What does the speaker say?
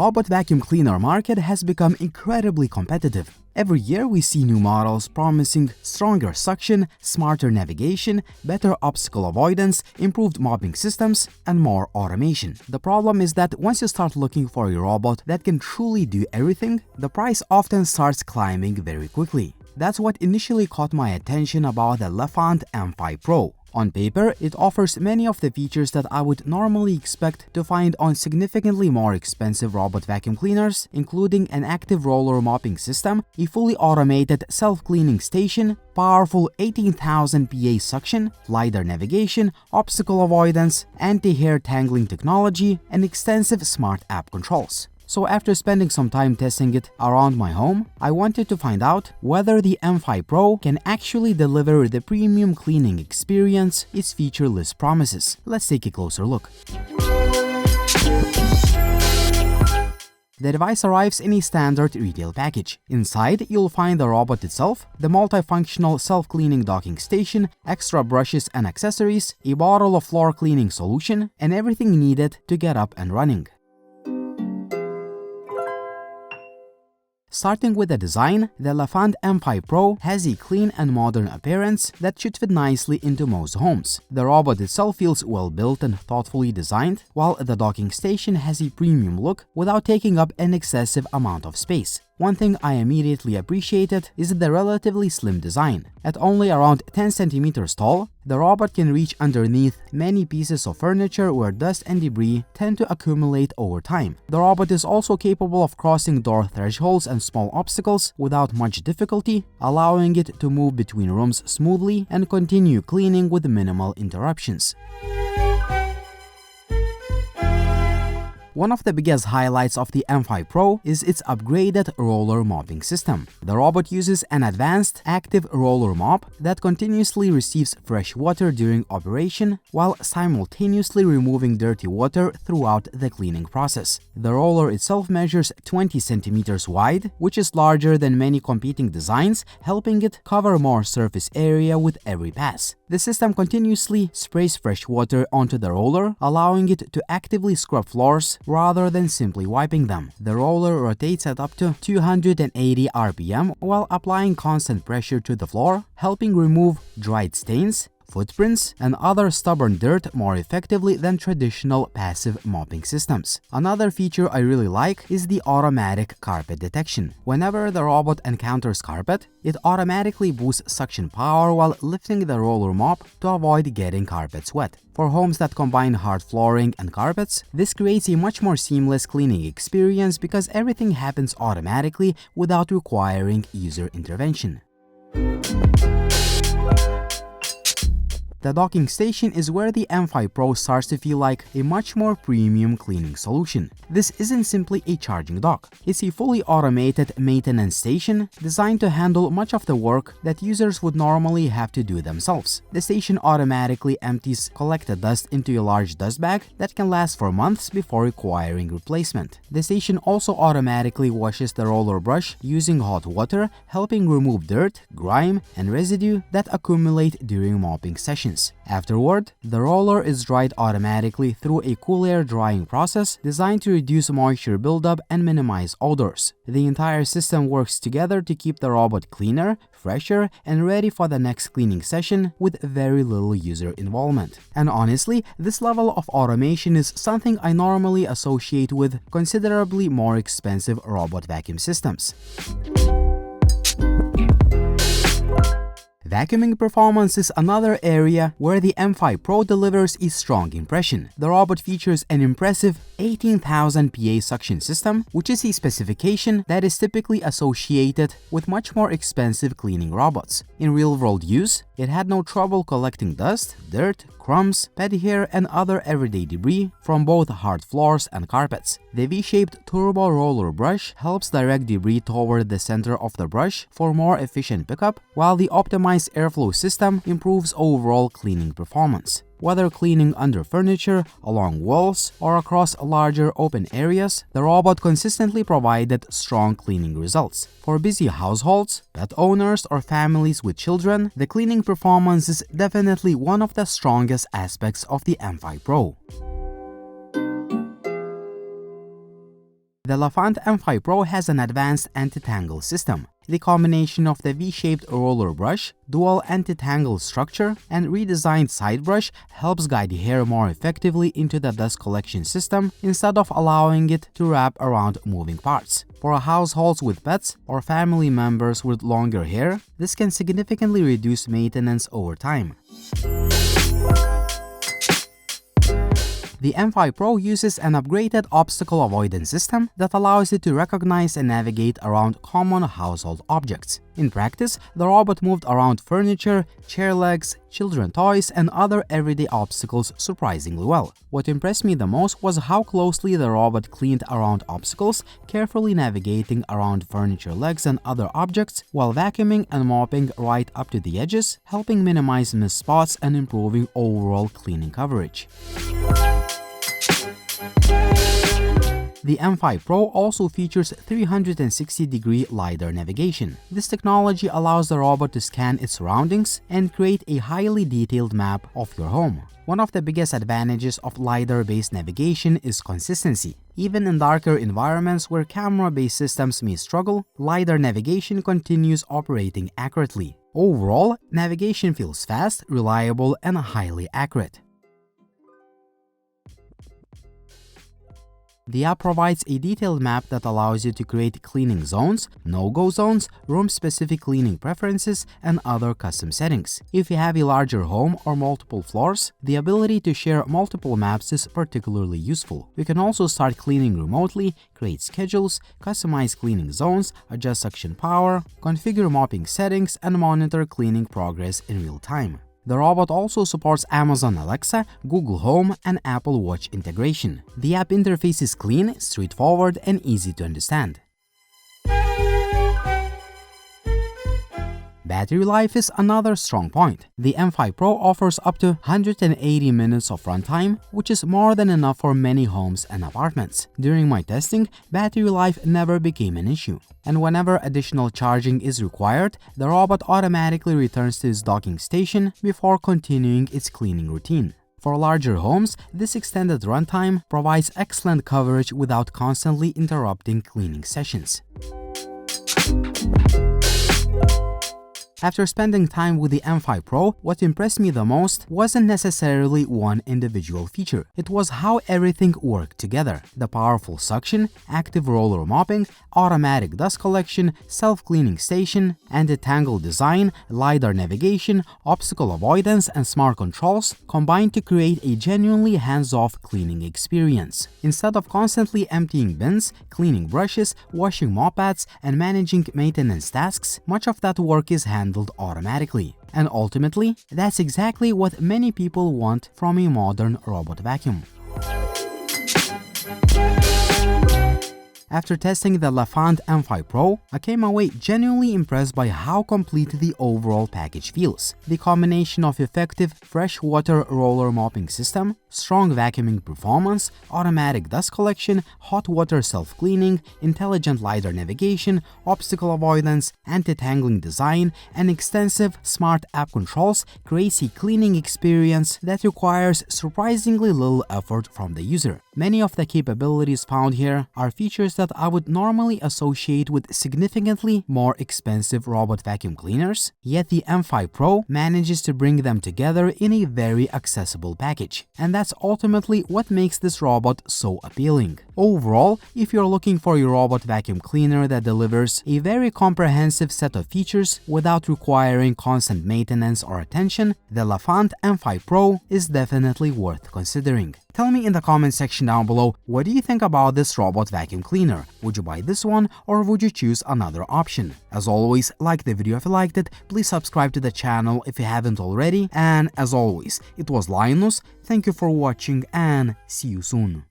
robot vacuum cleaner market has become incredibly competitive. Every year we see new models promising stronger suction, smarter navigation, better obstacle avoidance, improved mopping systems, and more automation. The problem is that once you start looking for a robot that can truly do everything, the price often starts climbing very quickly. That's what initially caught my attention about the Lefant M5 Pro. On paper, it offers many of the features that I would normally expect to find on significantly more expensive robot vacuum cleaners, including an active roller mopping system, a fully automated self-cleaning station, powerful 18,000 PA suction, LiDAR navigation, obstacle avoidance, anti-hair tangling technology, and extensive smart app controls. So after spending some time testing it around my home, I wanted to find out whether the M5 Pro can actually deliver the premium cleaning experience its feature list promises. Let's take a closer look. The device arrives in a standard retail package. Inside, you'll find the robot itself, the multifunctional self-cleaning docking station, extra brushes and accessories, a bottle of floor cleaning solution, and everything needed to get up and running. Starting with the design, the Lefant M5 Pro has a clean and modern appearance that should fit nicely into most homes. The robot itself feels well built and thoughtfully designed, while the docking station has a premium look without taking up an excessive amount of space. One thing I immediately appreciated is the relatively slim design. At only around 10 centimeters tall, the robot can reach underneath many pieces of furniture where dust and debris tend to accumulate over time. The robot is also capable of crossing door thresholds and small obstacles without much difficulty, allowing it to move between rooms smoothly and continue cleaning with minimal interruptions. One of the biggest highlights of the M5 Pro is its upgraded roller mopping system. The robot uses an advanced active roller mop that continuously receives fresh water during operation while simultaneously removing dirty water throughout the cleaning process. The roller itself measures 20 centimeters wide, which is larger than many competing designs, helping it cover more surface area with every pass. The system continuously sprays fresh water onto the roller, allowing it to actively scrub floors rather than simply wiping them. The roller rotates at up to 280 RPM while applying constant pressure to the floor, helping remove dried stains, footprints, and other stubborn dirt more effectively than traditional passive mopping systems. Another feature I really like is the automatic carpet detection. Whenever the robot encounters carpet, it automatically boosts suction power while lifting the roller mop to avoid getting carpets wet. For homes that combine hard flooring and carpets, this creates a much more seamless cleaning experience because everything happens automatically without requiring user intervention. The docking station is where the M5 Pro starts to feel like a much more premium cleaning solution. This isn't simply a charging dock. It's a fully automated maintenance station designed to handle much of the work that users would normally have to do themselves. The station automatically empties collected dust into a large dust bag that can last for months before requiring replacement. The station also automatically washes the roller brush using hot water, helping remove dirt, grime, and residue that accumulate during mopping sessions. Afterward, the roller is dried automatically through a cool air drying process designed to reduce moisture buildup and minimize odors. The entire system works together to keep the robot cleaner, fresher, and ready for the next cleaning session with very little user involvement. And honestly, this level of automation is something I normally associate with considerably more expensive robot vacuum systems. Vacuuming performance is another area where the M5 Pro delivers a strong impression. The robot features an impressive 18,000 PA suction system, which is a specification that is typically associated with much more expensive cleaning robots. In real-world use, it had no trouble collecting dust, dirt, crumbs, pet hair, and other everyday debris from both hard floors and carpets. The V-shaped turbo roller brush helps direct debris toward the center of the brush for more efficient pickup, while the optimized airflow system improves overall cleaning performance. Whether cleaning under furniture, along walls, or across larger open areas, the robot consistently provided strong cleaning results. For busy households, pet owners, or families with children, the cleaning performance is definitely one of the strongest aspects of the M5 Pro. The Lefant M5 Pro has an advanced anti-tangle system. The combination of the V-shaped roller brush, dual anti-tangle structure, and redesigned side brush helps guide hair more effectively into the dust collection system instead of allowing it to wrap around moving parts. For households with pets or family members with longer hair, this can significantly reduce maintenance over time. The M5 Pro uses an upgraded obstacle avoidance system that allows it to recognize and navigate around common household objects. In practice, the robot moved around furniture, chair legs, children's toys, and other everyday obstacles surprisingly well. What impressed me the most was how closely the robot cleaned around obstacles, carefully navigating around furniture legs and other objects, while vacuuming and mopping right up to the edges, helping minimize missed spots and improving overall cleaning coverage. The M5 Pro also features 360-degree LiDAR navigation. This technology allows the robot to scan its surroundings and create a highly detailed map of your home. One of the biggest advantages of LiDAR-based navigation is consistency. Even in darker environments where camera-based systems may struggle, LiDAR navigation continues operating accurately. Overall, navigation feels fast, reliable, and highly accurate. The app provides a detailed map that allows you to create cleaning zones, no-go zones, room-specific cleaning preferences, and other custom settings. If you have a larger home or multiple floors, the ability to share multiple maps is particularly useful. You can also start cleaning remotely, create schedules, customize cleaning zones, adjust suction power, configure mopping settings, and monitor cleaning progress in real time. The robot also supports Amazon Alexa, Google Home, and Apple Watch integration. The app interface is clean, straightforward, and easy to understand. Battery life is another strong point. The M5 Pro offers up to 180 minutes of runtime, which is more than enough for many homes and apartments. During my testing, battery life never became an issue. And whenever additional charging is required, the robot automatically returns to its docking station before continuing its cleaning routine. For larger homes, this extended runtime provides excellent coverage without constantly interrupting cleaning sessions. After spending time with the M5 Pro, what impressed me the most wasn't necessarily one individual feature. It was how everything worked together. The powerful suction, active roller mopping, automatic dust collection, self-cleaning station, anti-tangle design, LiDAR navigation, obstacle avoidance, and smart controls combined to create a genuinely hands-off cleaning experience. Instead of constantly emptying bins, cleaning brushes, washing mop pads, and managing maintenance tasks, much of that work is handled automatically. And ultimately, that's exactly what many people want from a modern robot vacuum. After testing the Lefant M5 Pro, I came away genuinely impressed by how complete the overall package feels. The combination of effective freshwater roller mopping system, strong vacuuming performance, automatic dust collection, hot water self-cleaning, intelligent LiDAR navigation, obstacle avoidance, anti-tangling design, and extensive smart app controls creates a cleaning experience that requires surprisingly little effort from the user. Many of the capabilities found here are features that I would normally associate with significantly more expensive robot vacuum cleaners, yet the M5 Pro manages to bring them together in a very accessible package. And that's ultimately what makes this robot so appealing. Overall, if you're looking for a robot vacuum cleaner that delivers a very comprehensive set of features without requiring constant maintenance or attention, the Lefant M5 Pro is definitely worth considering. Tell me in the comment section down below, what do you think about this robot vacuum cleaner? Would you buy this one or would you choose another option? As always, like the video if you liked it, please subscribe to the channel if you haven't already, and as always, it was Linus, thank you for watching and see you soon.